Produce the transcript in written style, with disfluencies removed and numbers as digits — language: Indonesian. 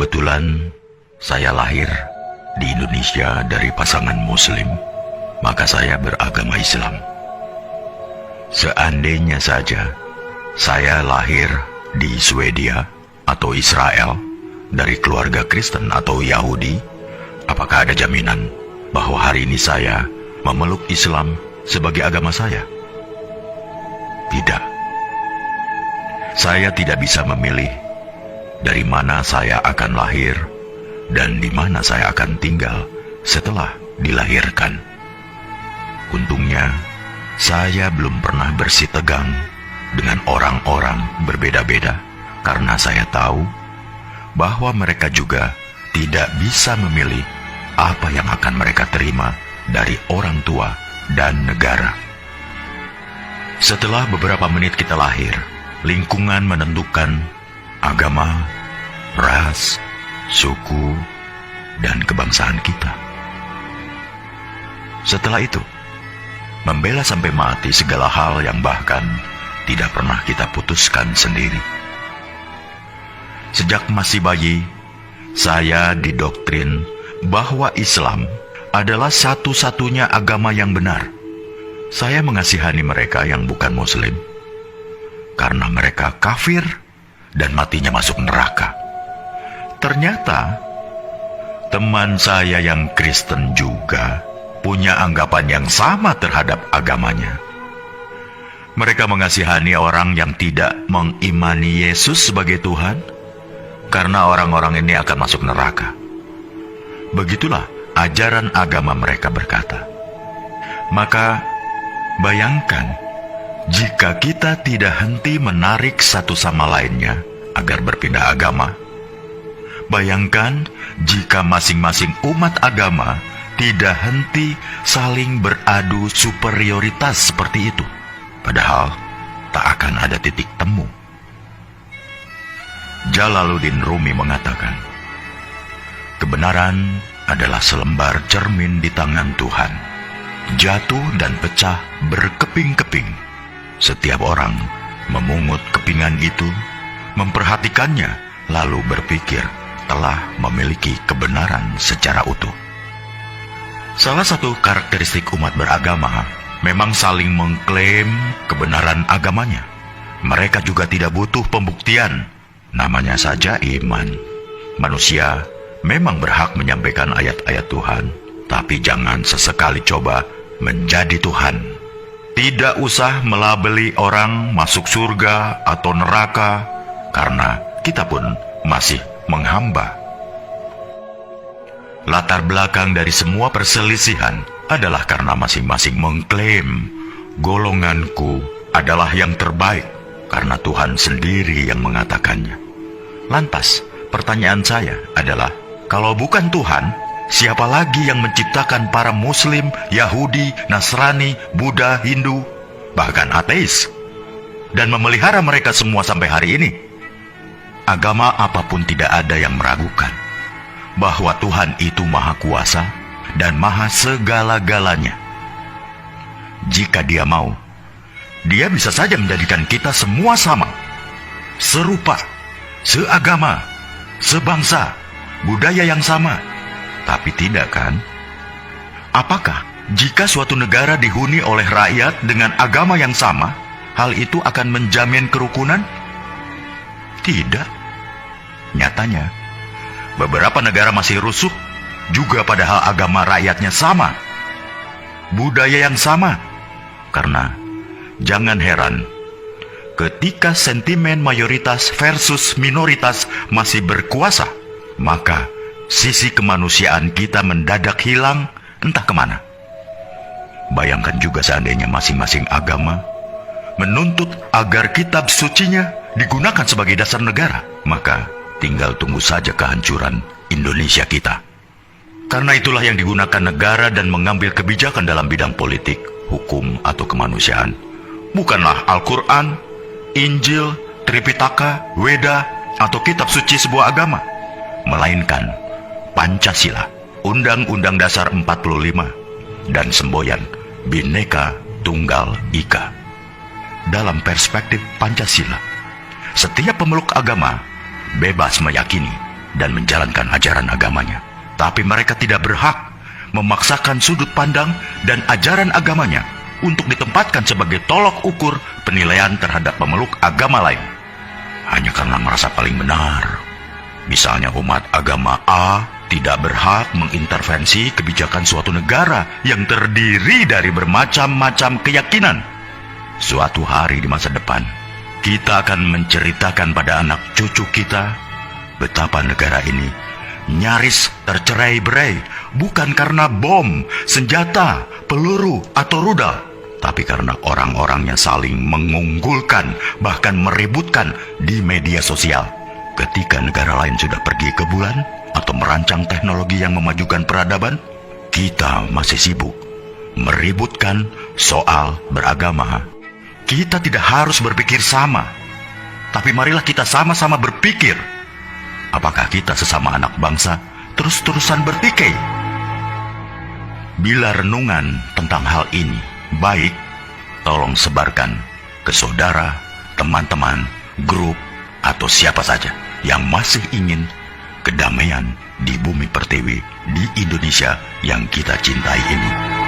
Kebetulan saya lahir di Indonesia dari pasangan Muslim, maka saya beragama Islam. Seandainya saja saya lahir di Swedia atau Israel dari keluarga Kristen atau Yahudi, apakah ada jaminan bahwa hari ini saya memeluk Islam sebagai agama saya? Tidak. Saya tidak bisa memilih dari mana saya akan lahir dan di mana saya akan tinggal setelah dilahirkan. Untungnya, saya belum pernah bersitegang dengan orang-orang berbeda-beda karena saya tahu bahwa mereka juga tidak bisa memilih apa yang akan mereka terima dari orang tua dan negara. Setelah beberapa menit kita lahir, lingkungan menentukan agama, ras, suku, dan kebangsaan kita. Setelah itu, membela sampai mati segala hal yang bahkan tidak pernah kita putuskan sendiri. Sejak masih bayi, saya didoktrin bahwa Islam adalah satu-satunya agama yang benar. Saya mengasihani mereka yang bukan Muslim, karena mereka kafir dan matinya masuk neraka. Ternyata, teman saya yang Kristen juga punya anggapan yang sama terhadap agamanya. Mereka mengasihani orang yang tidak mengimani Yesus sebagai Tuhan, karena orang-orang ini akan masuk neraka. Begitulah ajaran agama mereka berkata. Maka, bayangkan, jika kita tidak henti menarik satu sama lainnya agar berpindah agama. Bayangkan jika masing-masing umat agama tidak henti saling beradu superioritas seperti itu. Padahal tak akan ada titik temu. Jalaluddin Rumi mengatakan, kebenaran adalah selembar cermin di tangan Tuhan. Jatuh dan pecah berkeping-keping. Setiap orang memungut kepingan itu, memperhatikannya, lalu berpikir telah memiliki kebenaran secara utuh. Salah satu karakteristik umat beragama memang saling mengklaim kebenaran agamanya. Mereka juga tidak butuh pembuktian, namanya saja iman. Manusia memang berhak menyampaikan ayat-ayat Tuhan, tapi jangan sesekali coba menjadi Tuhan. Tidak usah melabeli orang masuk surga atau neraka, karena kita pun masih menghamba. Latar belakang dari semua perselisihan adalah karena masing-masing mengklaim golonganku adalah yang terbaik, karena Tuhan sendiri yang mengatakannya. Lantas, pertanyaan saya adalah, kalau bukan Tuhan, siapa lagi yang menciptakan para Muslim, Yahudi, Nasrani, Buddha, Hindu, bahkan ateis, dan memelihara mereka semua sampai hari ini? Agama apapun tidak ada yang meragukan bahwa Tuhan itu Maha Kuasa dan Maha Segala-galanya. Jika Dia mau, Dia bisa saja menjadikan kita semua sama, serupa, seagama, sebangsa, budaya yang sama. Tapi tidak kan? Apakah jika suatu negara dihuni oleh rakyat dengan agama yang sama, hal itu akan menjamin kerukunan? Tidak. Nyatanya, beberapa negara masih rusuh juga padahal agama rakyatnya sama, budaya yang sama. Karena jangan heran, ketika sentimen mayoritas versus minoritas masih berkuasa, maka sisi kemanusiaan kita mendadak hilang entah kemana. Bayangkan juga seandainya masing-masing agama menuntut agar kitab sucinya digunakan sebagai dasar negara, maka tinggal tunggu saja kehancuran Indonesia kita. Karena itulah yang digunakan negara dan mengambil kebijakan dalam bidang politik, hukum, atau kemanusiaan. Bukanlah Al-Quran, Injil, Tripitaka, Weda, atau kitab suci sebuah agama, melainkan Pancasila, Undang-Undang Dasar 45, dan semboyan Bhinneka Tunggal Ika. Dalam perspektif Pancasila, setiap pemeluk agama bebas meyakini dan menjalankan ajaran agamanya. Tapi mereka tidak berhak memaksakan sudut pandang dan ajaran agamanya untuk ditempatkan sebagai tolok ukur penilaian terhadap pemeluk agama lain. Hanya karena merasa paling benar. Misalnya umat agama A tidak berhak mengintervensi kebijakan suatu negara yang terdiri dari bermacam-macam keyakinan. Suatu hari di masa depan, kita akan menceritakan pada anak cucu kita betapa negara ini nyaris tercerai-berai bukan karena bom, senjata, peluru, atau rudal, tapi karena orang-orang yang saling mengunggulkan, bahkan meributkan di media sosial. Ketika negara lain sudah pergi ke bulan atau merancang teknologi yang memajukan peradaban, kita masih sibuk meributkan soal beragama. Kita tidak harus berpikir sama, tapi marilah kita sama-sama berpikir. Apakah kita sesama anak bangsa terus-terusan bertikai? Bila renungan tentang hal ini baik, tolong sebarkan ke saudara, teman-teman, grup, atau siapa saja yang masih ingin kedamaian di bumi pertiwi di Indonesia yang kita cintai ini.